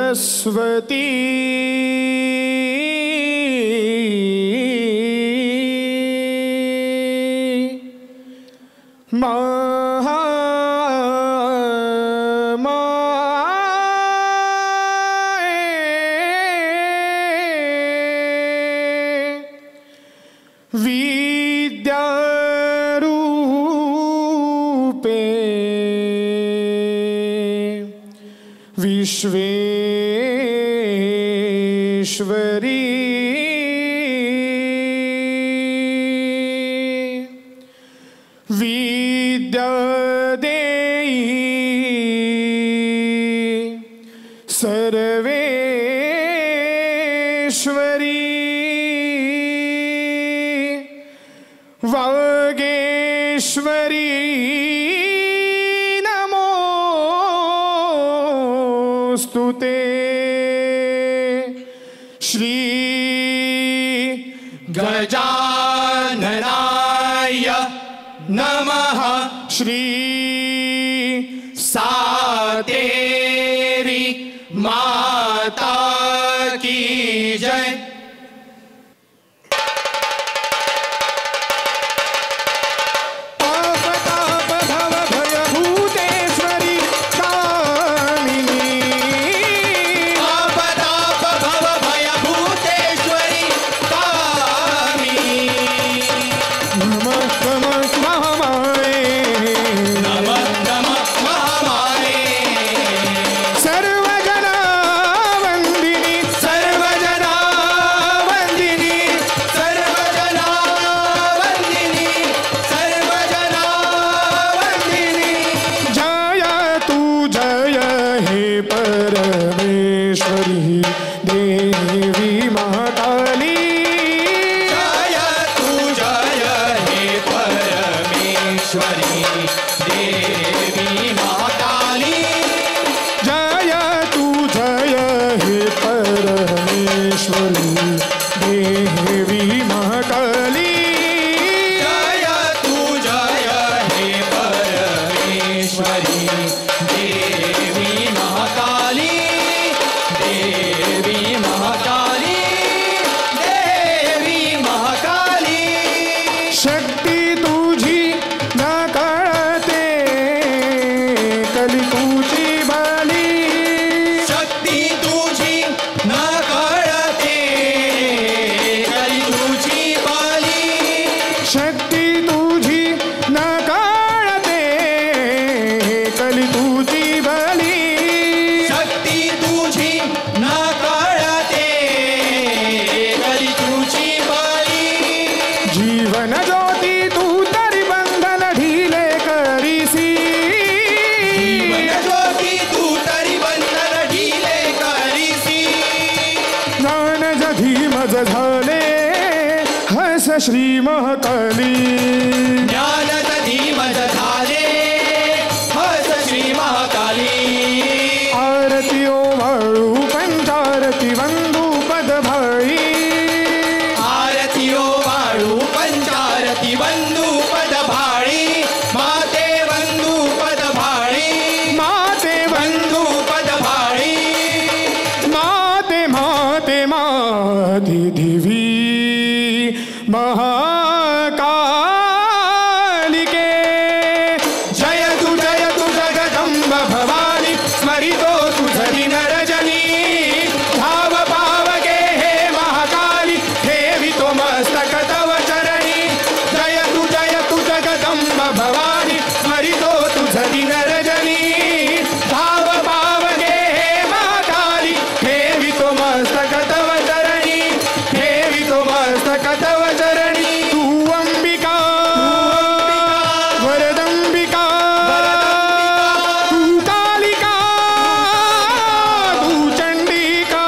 सरस्वती विद्यारूपे विश्वेश्वरी विद्यादेयी सर्वेश्वरी वागेश्वरी नमोस्तुते श्री गजाननाय नमः श्री सातेरी माता की जय। श्री महाकाली ज्ञान धीमज झाले हस श्री महाकाली आरती ओ वाळू पंचारती वंदू पद भाई आरती ओ वाळू पंचारती वंदू पद भाळी माते वंदू पद भाळी माते वंदू पद भाळी माते माते माते दिवी महाकालिके जय तु जगदम्ब भवानी स्मरितो तुझी नरजनी धाव पावगे हे महाकाली ठेवितो मस्तक तव चरणी जय तु जगदम्ब भवानी स्मरितो तुझी नरजनी धाव पावगे हे महाकाली ठेवितो मस्तक तव चरणी ठेवितो मस्तक तव चरणी तू अंबिका वरदंबिका तू कालिका तू चंडिका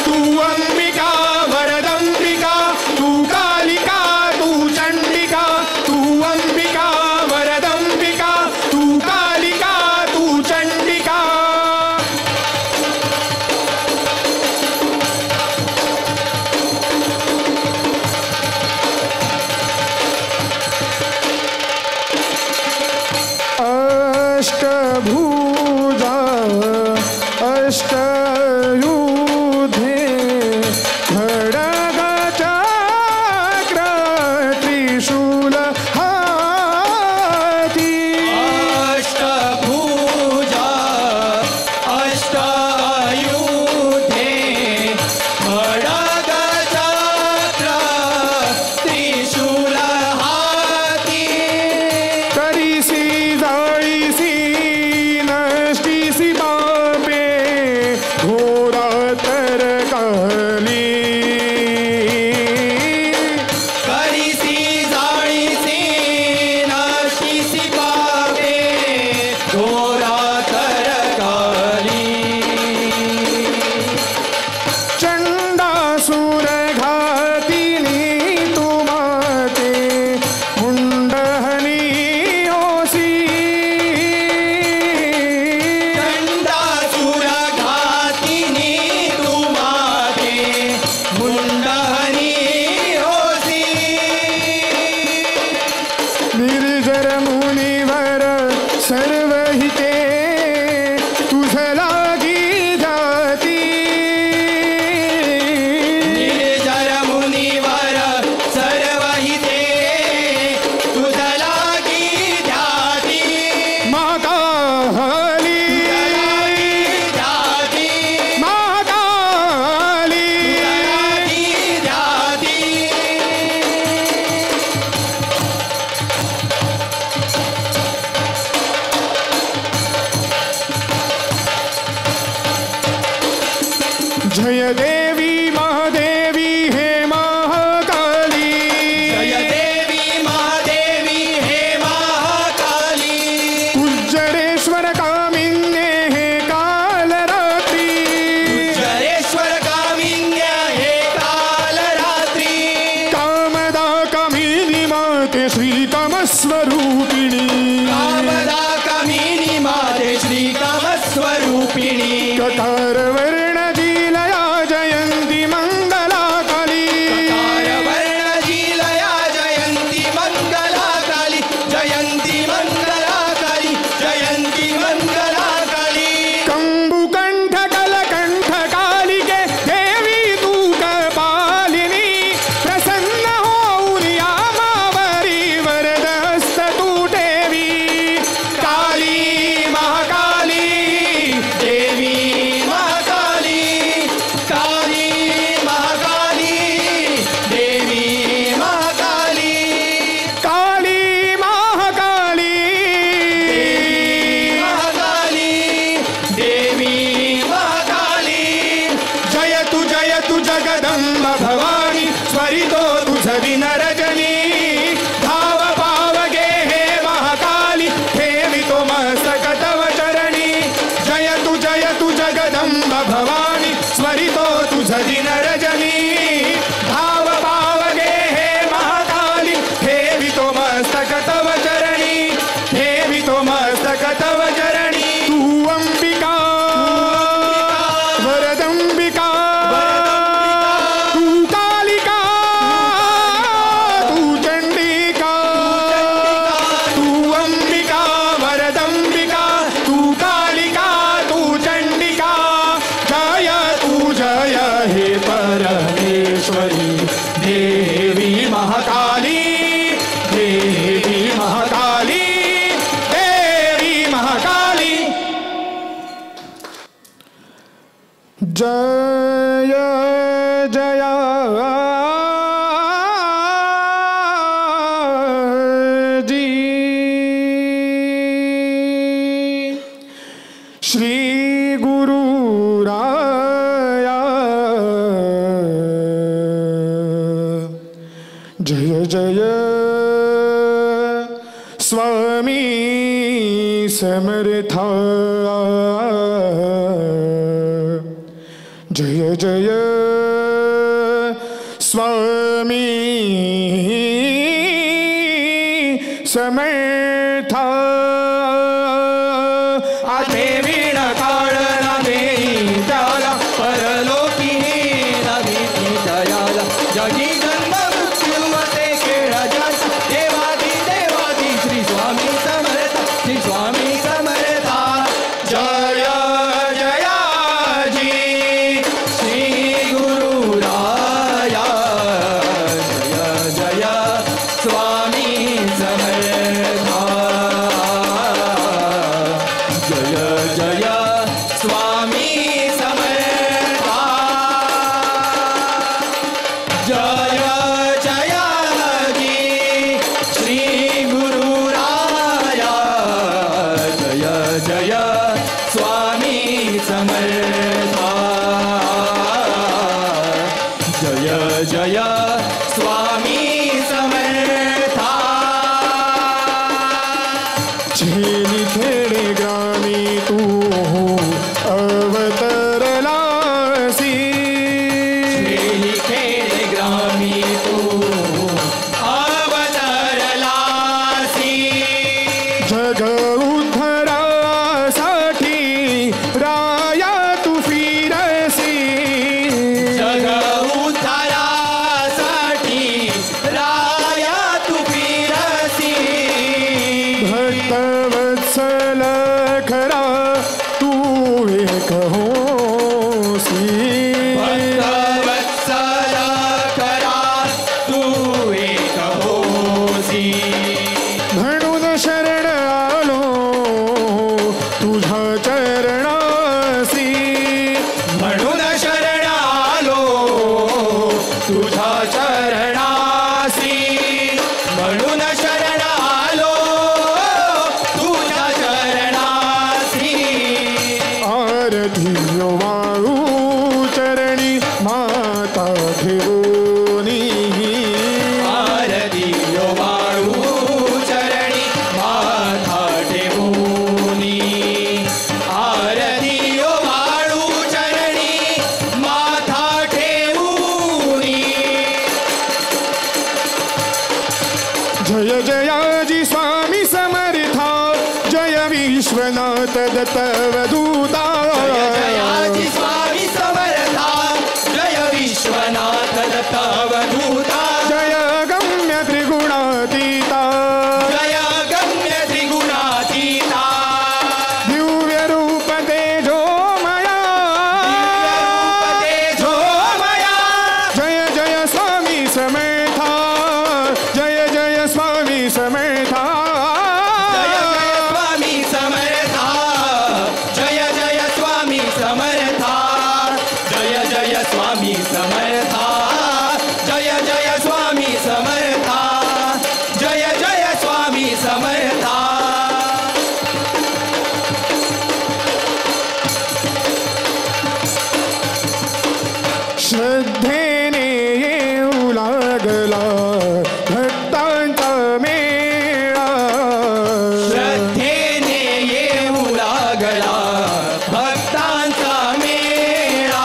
तू अंबिका वरदंबिका तू कालिका तू चंडिका तू अंबिका वरदंबिका तू कालिका तू चंडिका अष्टभुजा निर्जर मुनिवर सर्व हिते तुझ लागी जाती निर्जर मुनिवर सर्व हिते तुझ लागी ध्याती महाकाली ध्याती महाकाली ध्याती जय देवी महादेवी हे महाकाली जय देवी महादेवी हे महाकाली उज्जरेश्वर कामिन्ये हे कालरात्री जरेश्वर कामिन्य हे कालरात्री कामदा कामिनी माते श्रीकामस्वरूपिणी कामदा कामिनी माते श्रीकामस्वरूपिणी ककार वर्णजीलया जयन्ती मङ्गलाकाली कारवर्णजीलया जयन्ती मङ्गलाकाली जयन्ती मङ्गलाकाली जयन्ती मङ्गलाकाली कंबुकंठ कलकंठ कालिके देवी तू कपालिनी प्रसन्न होऊन यामावरी वरद हस्त तू ठेवी काली महाकाली देवी महाकाली काली महाकाली देवी महाकाली काली महाकाली महाकाली देवी महाकाली जय तु जगदंब भवानी स्वरितो तुझ विनरजनी धाव पावगे हे महाकाली ठेवितो मस्तक तव चरणी जय तु जगदंब भवानी स्वरितो तुझ विनरजनी धाव पावगे हे महाकाली ठेवितो मस्तक तव चरणी ठेवितो मस्तक तव चरणी तू अंबिका वरदंबिका तू कालिका तू चंडिका तू अंबिका वरदंबिका तू कालिका तू चंडिका जय हे परमेश्वरी देवी महाकाली देवी महाकाली देवी महाकाली जय जय जी श्री गुरु राया जय जय स्वामी समर्था जय जय स्वामी समर्था आधे वीण काळला देई त्याला परलोकी नवीती दयाला जगी जन्म मृत्यू असे खेळ ज्याचा देवादी देवादी श्री स्वामी समर्थ श्री स्वामी समर्था जय जयाजी श्री गुरु राया जय जय स्वामी समर्था जय जय स्वामी समर्था जय जयाजी श्री गुरु राया जय जय स्वामी समर्था जय जय स्वामी समर्था झेली खेडे ग्रामी तू अवतरलासी खेळी खेळ ग्रामी तू अवतरलासी जग उद्धरासाठी राया तू फिरसी जग उद्धारासाठी राया तू फिरसी जय जयाजी स्वामी समर्था जय विश्वनाथ दत्त अवधूता जय जयाजी स्वामी समर्था जय विश्वनाथ दत्त अवधूता जय गम्य त्रिगुणातीता जय गम्य त्रिगुणातीता दिव्य रूप तेजोमया तेजोमया जय जय स्वामी समर्था जय जय स्वामी समर्था जय जय स्वामी समर्था जय जय स्वामी समर्था जय जय स्वामी समर्था जय जय स्वामी समर्था जय जय स्वामी समर्था श्रद्धेने येऊ लागला भक्तांचा मेळा श्रद्धेने येऊ लागला भक्तांचा मेळा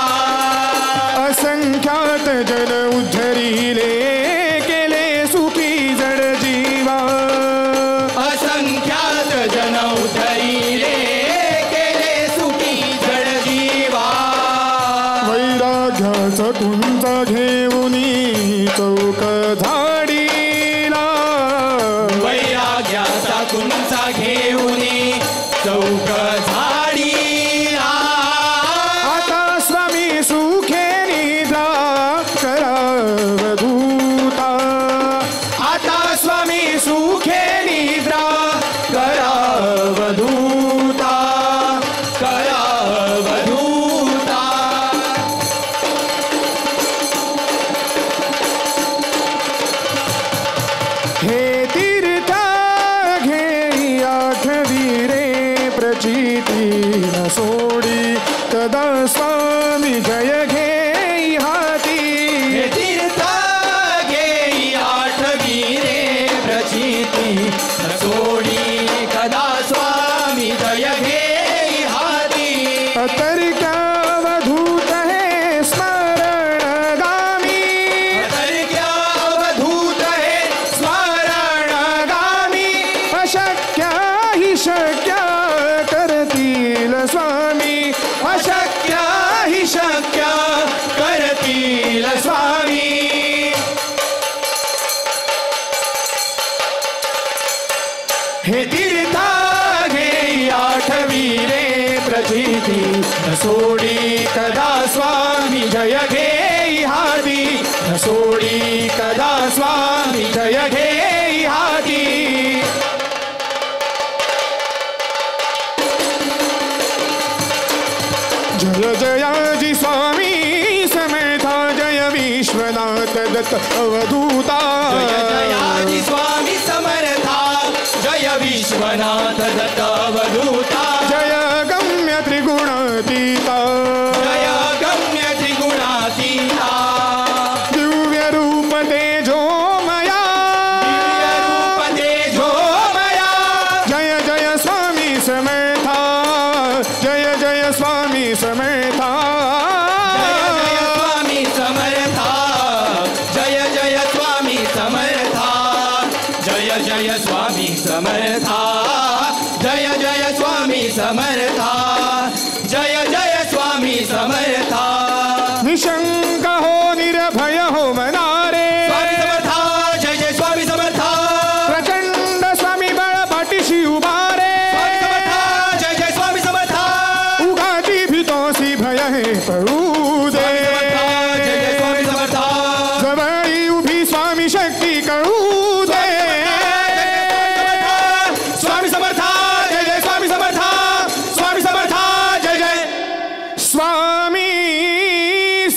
असंख्यात जन उद्धरिले केले सुखी जड जीवा असंख्यात जन उधरिले केले सुखी जड जीवा वैराग्याचा तुमचा घेऊनी चौक धाडीला वैराग्याचा कुंचा घेऊन चौक झाडीला आता स्वामी सुखे निद्रा करावधूता आता स्वामी सुखे निद्रा करावधूता करावधूता हे तीर्थ घे आठवी रे प्रचिती न सोडी तदा स्वामी जय घे हाती हे तीर्थ घेई आठवी रे प्रचिती न सोडी कदा स्वामी जय घेई हाती अतर्क्यावधूत हे स्मरणगामी अवधूत हे स्मरणगामी अशक्य हि शक्य करतील स्वामी अशक्य हि शक्य करतील स्वामी हे तीर्थ घेई आठवी रे प्रचिती न सोडी कदा स्वामी जय घेई हाती न सोडी कदा स्वामी जय घेई हाती जय जयाजी स्वामी समर्था जय विश्वनाथ दत्त अवधूता जय जयाजी स्वामी समर्था जय विश्वनाथ दत्त अवधूता जय गम्य त्रिगुणातीता जय गम्य त्रिगुणातीता दिव्य रूप तेजोमया दिव्य रूप तेजोमया जय जय स्वामी समर्था जय जय स्वामी समर्था जय जय स्वामी समर्था जय जय स्वामी समर्था जय जय स्वामी समर्था जय जय स्वामी समर्था निशंक हो निर्भय हो मनारे स्वामी समर्था जय जय स्वामी समर्था प्रचंड स्वामी बळ पाठीशी उभारे स्वामी समर्था जय जय स्वामी समर्था उगाची भीतोसी भय हे पळू दे जय जय स्वामी समर्था जवळी उभी स्वामी शक्ती कळू दे स्वामी समर्था जय जय स्वामी समर्था स्वामी समर्था जय जय स्वामी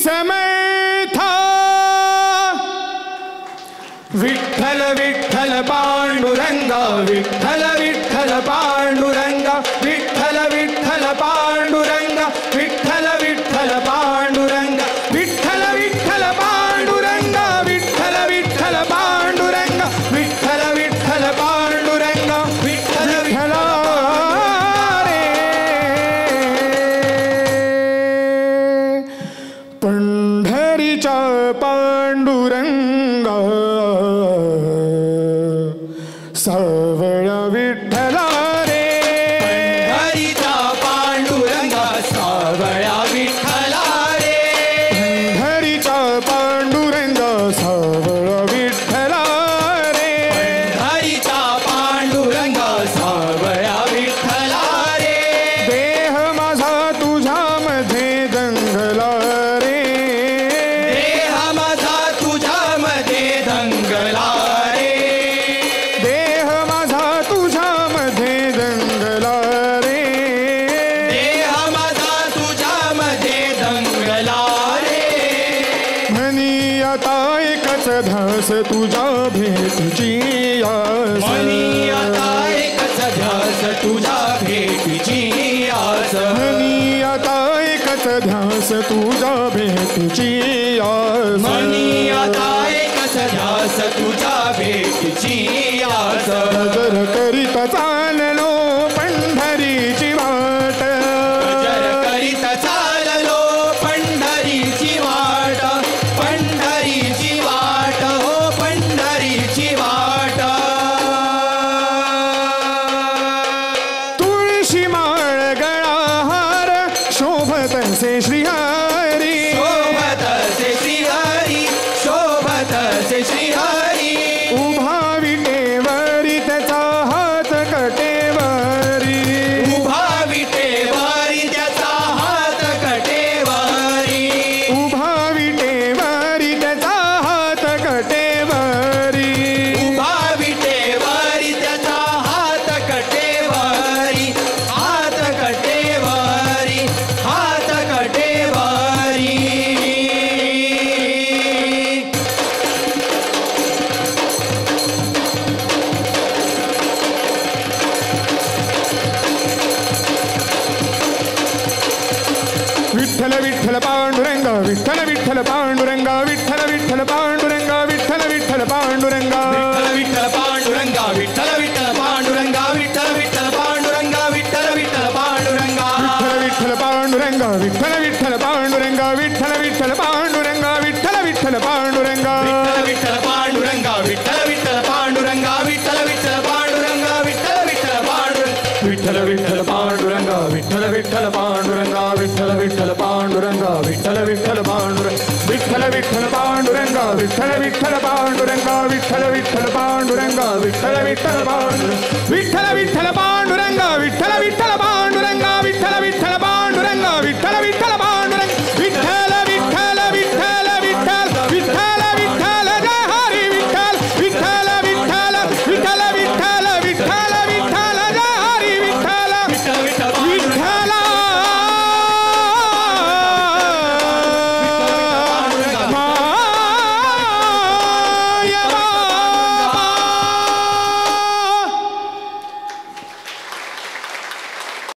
समर्था विठ्ठल विठ्ठल पांडुरंगा विठ्ठल विठ्ठल पांडुरंगा विठ्ठल विठ्ठल पांडुरंगा विठ्ठल विठ्ठल पांडुरंगा विठ्ठल विठ्ठल पांडुरंगा विठ्ठल विठ्ठल पांडुरंगा विठ्ठल विठ्ठल पांडुरंगा विठ्ठल विठ्ठल पंढरीच्या पांडुरंगा सावळा विठ्ठला रे पंढरीचा पांडुरंगा सावळा विठ्ठला रे पंढरीचा पांडुरंगा सावळा विठ्ठला रे पंढरीचा पांडुरंगा सावळा विठ्ठला रे देह माझा तुझ्यामध्ये दंगला रे देह माझा तुझ्यामध्ये दंगला रे देह माझा तुझ्यामध्ये दंगला रे देह माझा तुझ्यामध्ये दंगला रे मनी आता एकच ध्यास तुझ्या भेटीची आस मनी आता एकच ध्यास तुझ्या भेटीची आस मनी आता एकच ध्यास तुझ्या भेटीची आस मनी आता एकच ध्यास तुझ्या भेटीची आस जर करीत चाललो पंढरीची वाट जर करीत चाललो पंढरीची वाट पंढरीची वाट हो पंढरीची वाट तुळशी माळ गळा हार शोभत से श्रीहरी शोभत से श्रीहरी शोभत से श्रीहरी उभा विटेवरी त्याचा हात कटेवरी उभा विटेवारी त्याचा हात कटेवारी उभा विटेवरी त्याचा हात कटेवरी उभा विटेवारी त्याचा हात कटेवारी हात कटेवारी हात कटेवारी विठ्ठल विठ्ठल पांडुरंगा विठ्ठल विठ्ठल पांडुरंगा विठ्ठल विठ्ठल पांडुरंगा विठ्ठल विठ्ठल पांडुरंगा विठ्ठल पांडुरंगा विठ्ठल विठ्ठल पांडुरंगा विठ्ठल विठ्ठल पांडुरंगा विठ्ठल विठ्ठल पांडुरंगा विठ्ठल विठ्ठल पांडुरंगा विठ्ठल विठ्ठल पांडुरंगा विठ्ठल विठ्ठल पांडुरंगा विठ्ठल विठ्ठल पांडुरंगा विठ्ठल विठ्ठल पांडुरंगा विठ्ठल विठ्ठल पांडुरंगा विठ्ठल विठ्ठल पांडुरंगा विठ्ठल विठ्ठल पांडुरंगा विठ्ठल विठ्ठल पांडुरंगा विठ्ठल विठ्ठल पांडुरंगा विठ्ठल विठ्ठल पांडुरंगा विठ्ठल विठ्ठल पांडुरंगा विठ्ठल विठ्ठल पांडुरंगा विठ्ठल विठ्ठल पांडुरंगा विठ्ठल